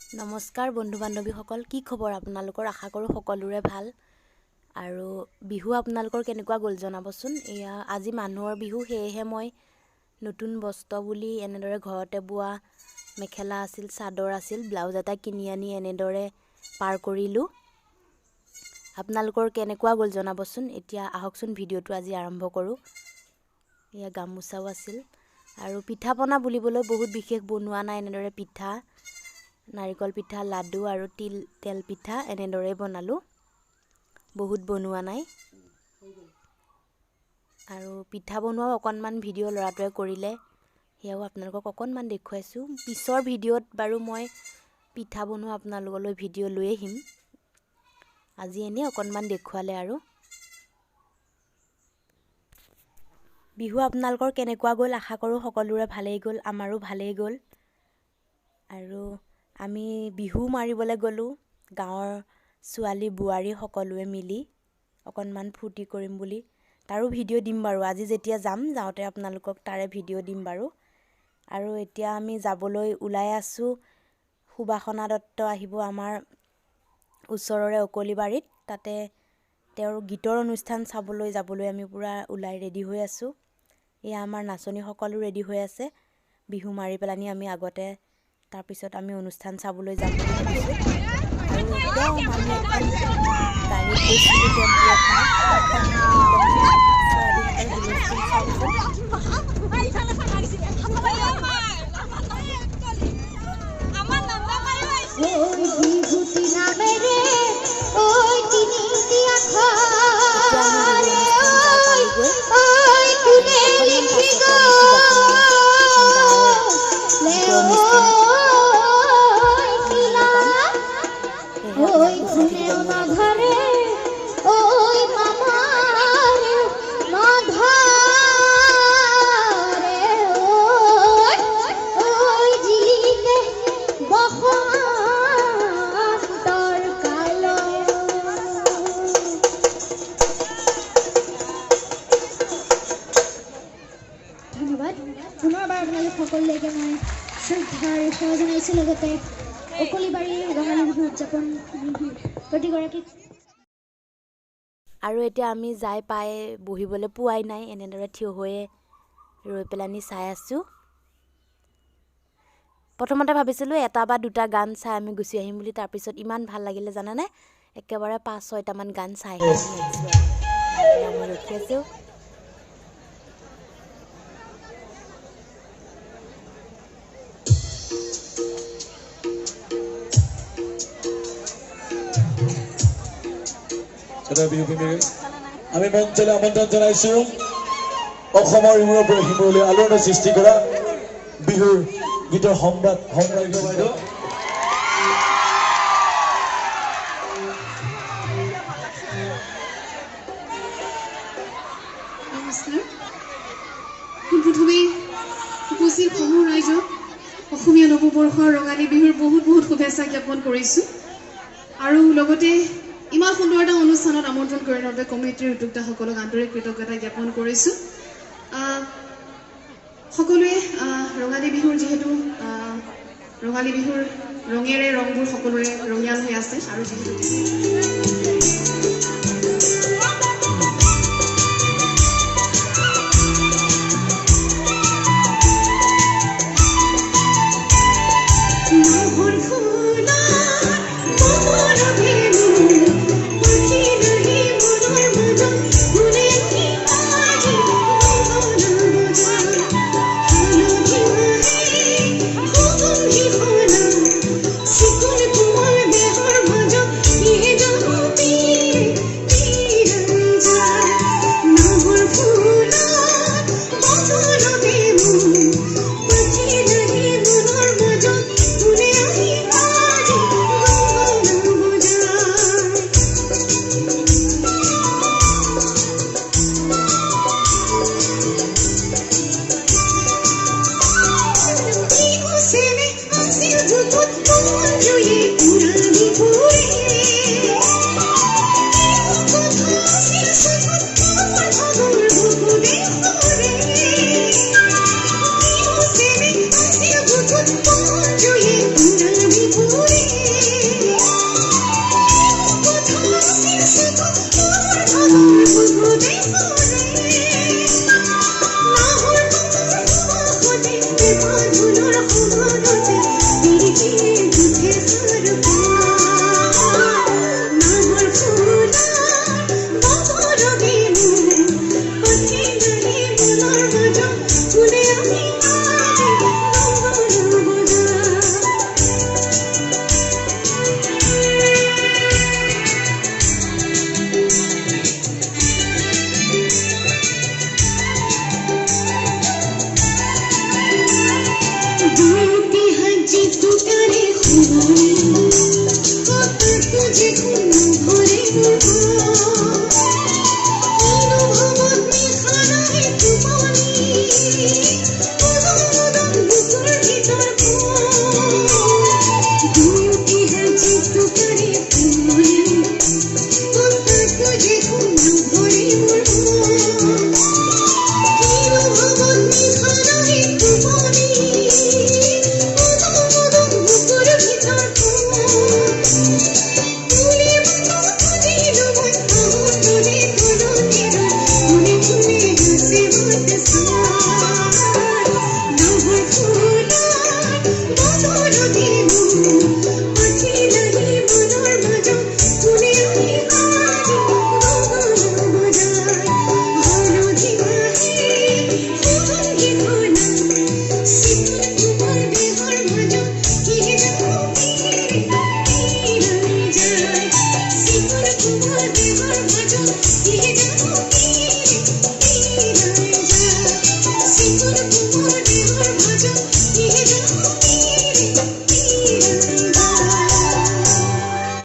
নমস্কাৰ বন্ধু বান্ধৱীসকল, কি খবৰ আপোনালোকৰ? আশা কৰোঁ সকলোৰে ভাল। আৰু বিহু আপোনালোকৰ কেনেকুৱা গ'ল জনাবচোন। এয়া আজি মানুহৰ বিহু, সেয়েহে মই নতুন বস্ত্ৰ বুলি এনেদৰে ঘৰতে বোৱা মেখেলা আছিল, চাদৰ আছিল, ব্লাউজ এটা কিনি আনি এনেদৰে পাৰ কৰিলোঁ। আপোনালোকৰ কেনেকুৱা গ'ল জনাবচোন। এতিয়া আহকচোন ভিডিঅ'টো আজি আৰম্ভ কৰোঁ। এয়া গামোচাও আছিল আৰু পিঠা পনা বুলিবলৈ বহুত বিশেষ বনোৱা নাই। এনেদৰে পিঠা, নাৰিকল পিঠা, লাডু আৰু তেল পিঠা এনেদৰে বনালোঁ, বহুত বনোৱা নাই। আৰু পিঠা বনোৱাও অকণমান ভিডিঅ' ল'ৰাটোৱে কৰিলে, সেয়াও আপোনালোকক অকণমান দেখুৱাইছোঁ। পিছৰ ভিডিঅ'ত বাৰু মই পিঠা বনোৱা আপোনালোকলৈ ভিডিঅ' লৈ আহিম, আজি এনেই অকণমান দেখুৱালে। আৰু বিহু আপোনালোকৰ কেনেকুৱা গ'ল? আশা কৰোঁ সকলোৰে ভালেই গ'ল, আমাৰো ভালেই গ'ল। আৰু আমি বিহু মাৰিবলৈ গ'লোঁ, গাঁৱৰ ছোৱালী বোৱাৰী সকলোৱে মিলি অকণমান ফূৰ্তি কৰিম বুলি। তাৰো ভিডিঅ' দিম বাৰু, আজি যেতিয়া যাওঁতে আপোনালোকক তাৰে ভিডিঅ' দিম বাৰু। আৰু এতিয়া আমি যাবলৈ ওলাই আছোঁ। সুবাসনা দত্ত আহিব আমাৰ ওচৰৰে অকলিবাৰীত, তাতে তেওঁৰ গীতৰ অনুষ্ঠান চাবলৈ যাবলৈ আমি পূৰা ওলাই ৰেডি হৈ আছোঁ। এয়া আমাৰ নাচনীসকলো ৰেডি হৈ আছে। বিহু মাৰি পেলানি আমি আগতে তাৰপিছত আমি অনুষ্ঠান চাবলৈ যাম বুলি ভাবিছোঁ। আৰু একদম আমি এখন গাড়ীত গৈছিলোঁ, টেম্পু এখনত। ছোৱালীহঁতৰ হুলস্থুল চাওকচোন। পুনৰবাৰ আপোনালোক সকলোলৈকে মই শ্ৰদ্ধাৰ সেৱা জনাইছোঁ। লগতে অকলিবাৰীৰ ৰঙালী বিহু উদযাপন প্ৰতিগৰাকীক। আৰু এতিয়া আমি যাই পাই বহিবলৈ পোৱাই নাই, এনেদৰে থিয় হৈয়ে ৰৈ পেলানি চাই আছোঁ। প্ৰথমতে ভাবিছিলোঁ এটা বা দুটা গান চাই আমি গুচি আহিম বুলি, তাৰপিছত ইমান ভাল লাগিলে জানানে, একেবাৰে 5-6টামান গান চাই আহিছোঁ। আমি ৰখি আছোঁ। আমি মঞ্চলৈ আমন্ত্ৰণ জনাইছোঁ অসমৰ ইমূৰৰ পৰা সিমূৰলৈ আলোড়নৰ সৃষ্টি কৰা বিহুৰ গীতৰ সম্ৰাজ্ঞী বাইদেউ। নমস্কাৰ। পোনপ্ৰথমে উপস্থিত সমূহ ৰাইজক অসমীয়া নৱবৰ্ষৰ ৰঙালী বিহুৰ বহুত শুভেচ্ছা জ্ঞাপন কৰিছোঁ। আৰু লগতে ইমান সুন্দৰ এটা অনুষ্ঠানত আমন্ত্ৰণ কৰাৰ বাবে কমিটিৰ উদ্যোক্তাসকলক আন্তৰিক কৃতজ্ঞতা জ্ঞাপন কৰিছোঁ। সকলোৱে ৰঙালী বিহুৰ যিহেতু ৰঙালী বিহুৰ ৰঙেৰে ৰংবোৰ সকলোৰে ৰঙিয়াল হৈ আছে। আৰু যিহেতু Thank you. He